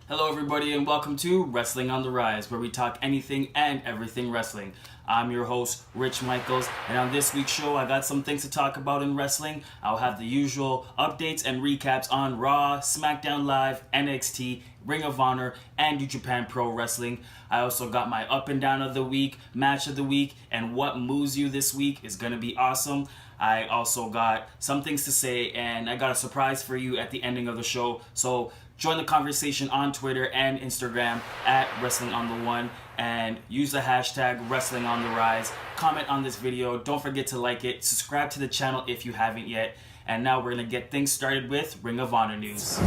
Hello, everybody, and welcome to Wrestling on the Rise, where we talk anything and everything wrestling. I'm your host, Rich Michaels, and on this week's show, I got some things to talk about in wrestling. I'll have the usual updates and recaps on Raw, Smackdown Live, NXT, Ring of Honor, and New Japan Pro Wrestling. I also got my up and down of the week, match of the week, and what moves you this week is going to be awesome. I also got some things to say, and I got a surprise for you at the ending of the show. So join the conversation on Twitter and Instagram at Wrestling on the One, and use the hashtag Wrestling on the Rise. Comment on this video. Don't forget to like it. Subscribe to the channel if you haven't yet. And now we're going to get things started with Ring of Honor news.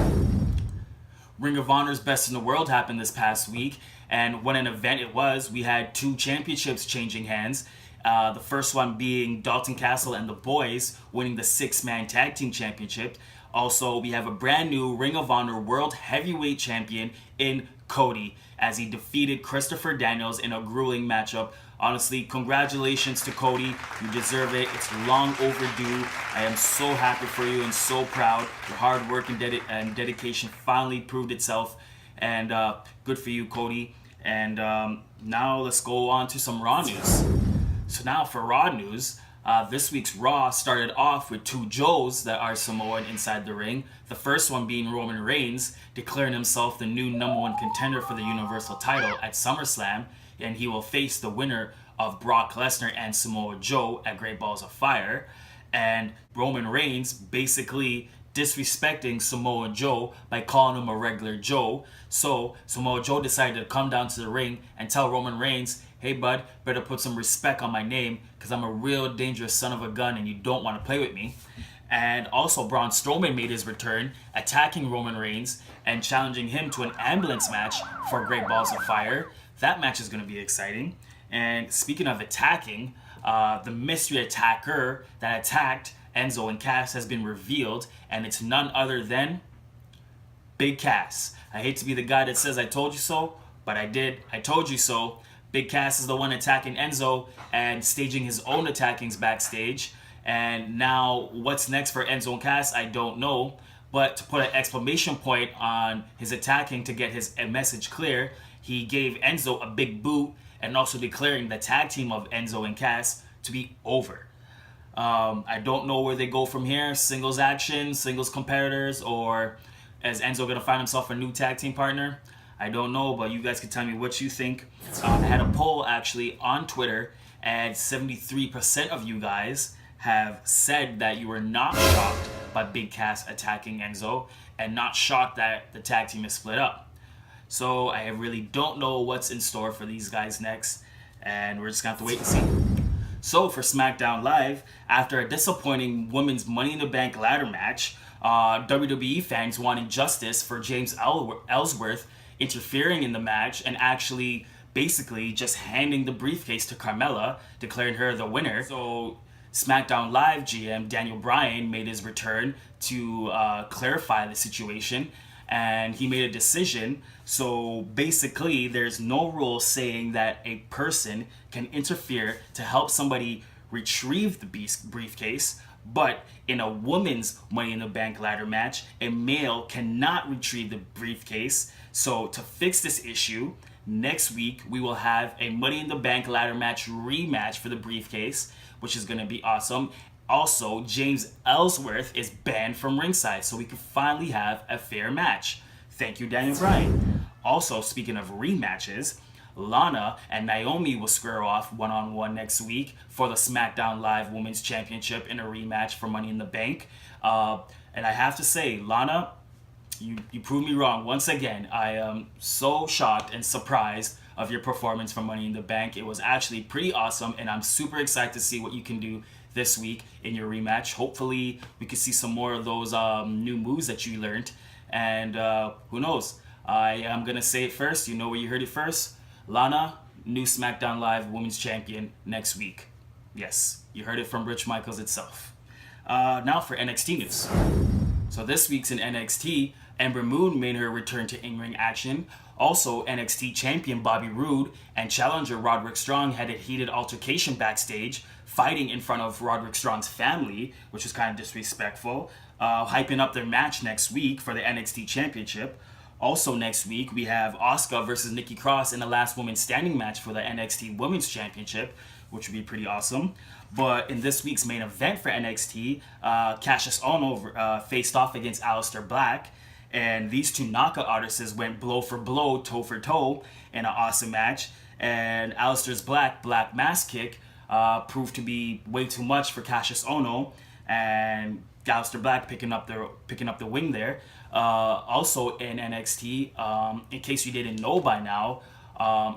Ring of Honor's Best in the World happened this past week, and what an event it was. We had two championships changing hands. The first one being Dalton Castle and the Boys winning the 6-man tag team championship. Also, we have a brand new Ring of Honor World Heavyweight Champion in Cody as he defeated Christopher Daniels in a grueling matchup. Honestly, congratulations to Cody. You deserve it. It's long overdue. I am so happy for you and so proud. Your hard work and dedication finally proved itself. And good for you, Cody. And now let's go on to some Raw news. So now for Raw news, this week's Raw started off with two Joes that are Samoan inside the ring. The first one being Roman Reigns, declaring himself the new #1 contender for the Universal title at SummerSlam, and he will face the winner of Brock Lesnar and Samoa Joe at Great Balls of Fire. And Roman Reigns basically disrespecting Samoa Joe by calling him a regular Joe. So Samoa Joe decided to come down to the ring and tell Roman Reigns, "Hey bud, better put some respect on my name because I'm a real dangerous son of a gun and you don't want to play with me." And also Braun Strowman made his return, attacking Roman Reigns and challenging him to an ambulance match for Great Balls of Fire. That match is going to be exciting. And speaking of attacking, the mystery attacker that attacked Enzo and Cass has been revealed, and it's none other than Big Cass. I hate to be the guy that says I told you so, but I did. I told you so. Big Cass is the one attacking Enzo and staging his own attackings backstage. And now what's next for Enzo and Cass, I don't know. But to put an exclamation point on his attacking to get his message clear, he gave Enzo a big boot and also declaring the tag team of Enzo and Cass to be over. I don't know where they go from here. Singles action, singles competitors, or is Enzo going to find himself a new tag team partner? I don't know, but you guys can tell me what you think. I had a poll actually on Twitter, and 73% of you guys have said that you were not shocked by Big Cass attacking Enzo and not shocked that the tag team is split up. So I really don't know what's in store for these guys next, and we're just going to have to wait and see. So for SmackDown Live, after a disappointing women's Money in the Bank ladder match, WWE fans wanting justice for James Ellsworth interfering in the match and actually basically just handing the briefcase to Carmella, declaring her the winner. So SmackDown Live GM Daniel Bryan made his return to clarify the situation, and he made a decision. So basically there's no rule saying that a person can interfere to help somebody retrieve the briefcase, but in a women's Money in the Bank ladder match, a male cannot retrieve the briefcase. So to fix this issue, next week we will have a Money in the Bank ladder match rematch for the briefcase, which is going to be awesome. Also, James Ellsworth is banned from ringside, so we can finally have a fair match. Thank you, Daniel Bryan. Also, speaking of rematches, Lana and Naomi will square off one-on-one next week for the SmackDown Live Women's Championship in a rematch for Money in the Bank. And I have to say, Lana, you proved me wrong once again. I am so shocked and surprised of your performance for Money in the Bank. It was actually pretty awesome, and I'm super excited to see what you can do this week in your rematch. Hopefully, we can see some more of those new moves that you learned. And who knows? I am going to say it first. You know where you heard it first. Lana, new SmackDown Live Women's Champion next week. Yes, you heard it from Rich Michaels itself. Now for NXT news. So this week's in NXT, Ember Moon made her return to in-ring action. Also, NXT champion Bobby Roode and challenger Roderick Strong had a heated altercation backstage, fighting in front of Roderick Strong's family, which was kind of disrespectful. hyping up their match next week for the NXT Championship. Also next week, we have Asuka versus Nikki Cross in the last woman standing match for the NXT Women's Championship, which would be pretty awesome. But in this week's main event for NXT, Cassius Ohno faced off against Aleister Black. And these two knockout artists went blow for blow, toe for toe in an awesome match. And Aleister's Black Mass Kick proved to be way too much for Cassius Ohno. And Aleister Black picking up the wing there. Also in NXT, in case you didn't know by now,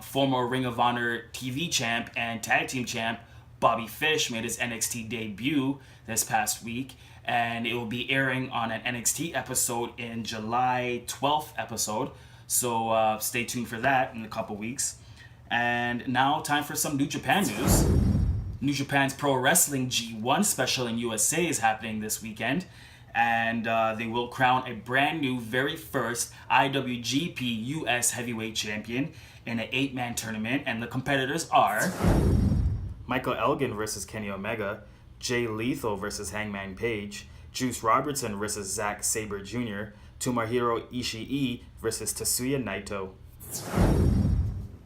former Ring of Honor TV champ and tag team champ Bobby Fish made his NXT debut this past week, and it will be airing on an NXT episode in July 12th episode. So stay tuned for that in a couple weeks. And now time for some New Japan news. New Japan's Pro Wrestling G1 special in USA is happening this weekend, and they will crown a brand new, very first IWGP US Heavyweight Champion in an 8-man tournament, and the competitors are Michael Elgin versus Kenny Omega, Jay Lethal versus Hangman Page, Juice Robertson versus Zack Sabre Jr., Tomohiro Ishii versus Tetsuya Naito.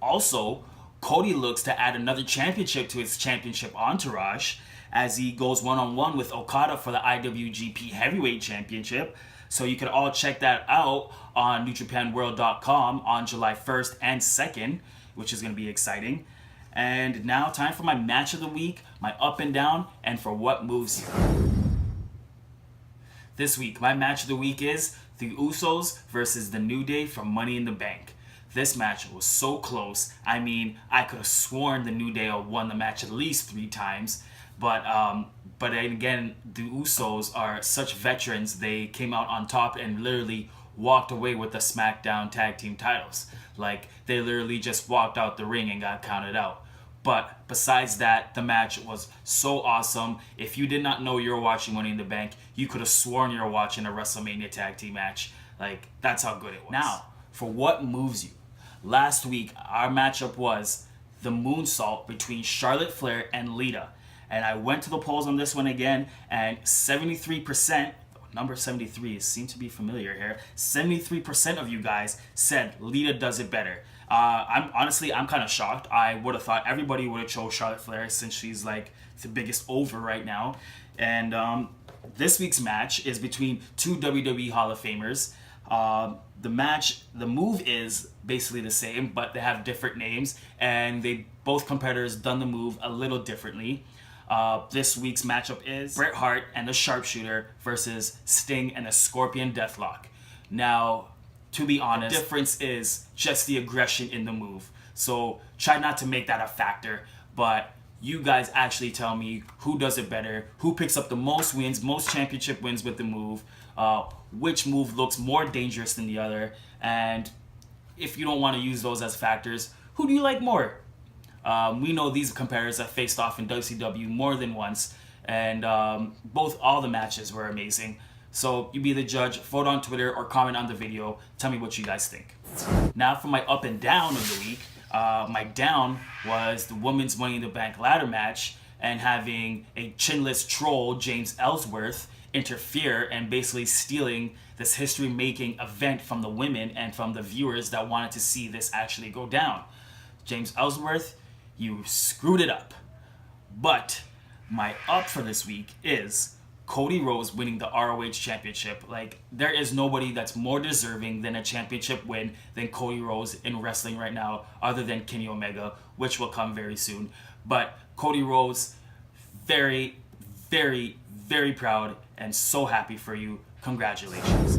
Also, Cody looks to add another championship to his championship entourage as he goes one-on-one with Okada for the IWGP Heavyweight Championship. So you can all check that out on NewJapanWorld.com on July 1st and 2nd, which is going to be exciting. And now time for my match of the week, my up and down, and for what moves you. This week, my match of the week is the Usos versus the New Day from Money in the Bank. This match was so close. I mean, I could have sworn the New Day won the match at least 3 times. But again, the Usos are such veterans. They came out on top and literally walked away with the Smackdown tag team titles. Like, they literally just walked out the ring and got counted out. But besides that, the match was so awesome. If you did not know you were watching Money in the Bank, you could have sworn you were watching a WrestleMania tag team match. Like, that's how good it was. Now, for what moves you. Last week, our matchup was the moonsault between Charlotte Flair and Lita. And I went to the polls on this one again, and 73%, number 73 seems to be familiar here, 73% of you guys said Lita does it better. I'm kind of shocked. I would have thought everybody would have chose Charlotte Flair since she's like the biggest over right now. And this week's match is between 2 WWE Hall of Famers. The move is basically the same, but they have different names, and both competitors done the move a little differently. This week's matchup is Bret Hart and the Sharpshooter versus Sting and the Scorpion Deathlock. Now, to be honest, the difference is just the aggression in the move. So try not to make that a factor, but you guys actually tell me who does it better, who picks up the most wins, most championship wins with the move, which move looks more dangerous than the other, and if you don't want to use those as factors, who do you like more? We know these competitors have faced off in WCW more than once, and all the matches were amazing. So you be the judge, vote on Twitter or comment on the video, tell me what you guys think. Now for my up and down of the week. My down was the Women's Money in the Bank ladder match and having a chinless troll, James Ellsworth, interfere and basically stealing this history-making event from the women and from the viewers that wanted to see this actually go down. James Ellsworth, you screwed it up. But my up for this week is Cody Rhodes winning the ROH Championship. Like, there is nobody that's more deserving than a championship win than Cody Rhodes in wrestling right now, other than Kenny Omega, which will come very soon. But Cody Rhodes, very, very, very proud and so happy for you. Congratulations.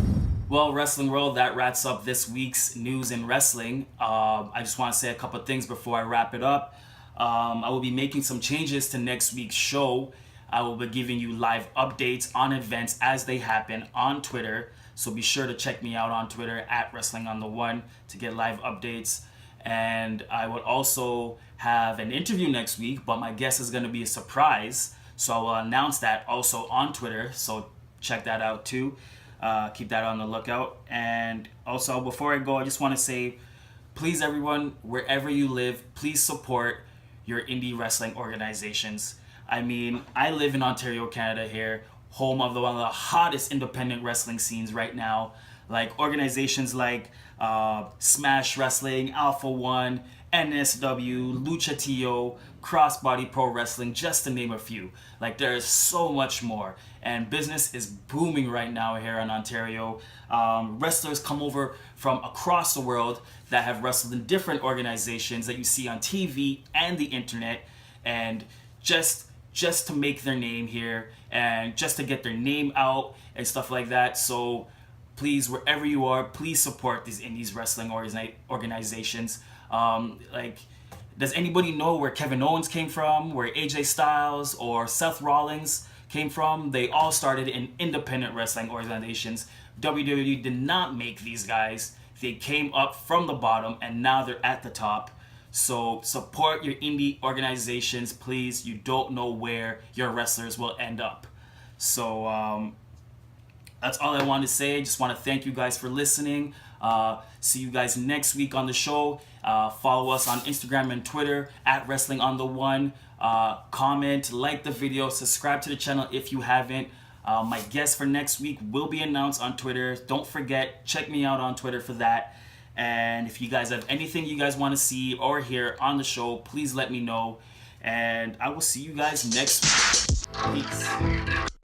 Well, Wrestling World, that wraps up this week's news in wrestling. I just want to say a couple things before I wrap it up. I will be making some changes to next week's show. I will be giving you live updates on events as they happen on Twitter. So be sure to check me out on Twitter at WrestlingOnThe1 to get live updates. And I will also have an interview next week, but my guest is going to be a surprise. So I will announce that also on Twitter. So check that out too. Keep that on the lookout. And also, before I go, I just want to say, please everyone, wherever you live, please support your indie wrestling organizations. I mean, I live in Ontario, Canada here. home of one of the hottest independent wrestling scenes right now. Like organizations like Smash Wrestling, Alpha One, NSW, Lucha TO, Crossbody Pro Wrestling, just to name a few. Like there is so much more, and business is booming right now here in Ontario. Wrestlers come over from across the world that have wrestled in different organizations that you see on TV and the internet, and just to make their name here and just to get their name out and stuff like that. So please, wherever you are, please support these indies wrestling organizations. Like, does anybody know where Kevin Owens came from, where AJ Styles or Seth Rollins came from? They all started in independent wrestling organizations. WWE did not make these guys. They came up from the bottom and now they're at the top. So support your indie organizations, please. You don't know where your wrestlers will end up. So that's all I wanted to say. Just want to thank you guys for listening. See you guys next week on the show. Follow us on Instagram and Twitter at Wrestling on the One. Comment, like the video, subscribe to the channel if you haven't. My guest for next week will be announced on Twitter. Don't forget, check me out on Twitter for that. And if you guys have anything you guys want to see or hear on the show, please let me know. And I will see you guys next week. Peace.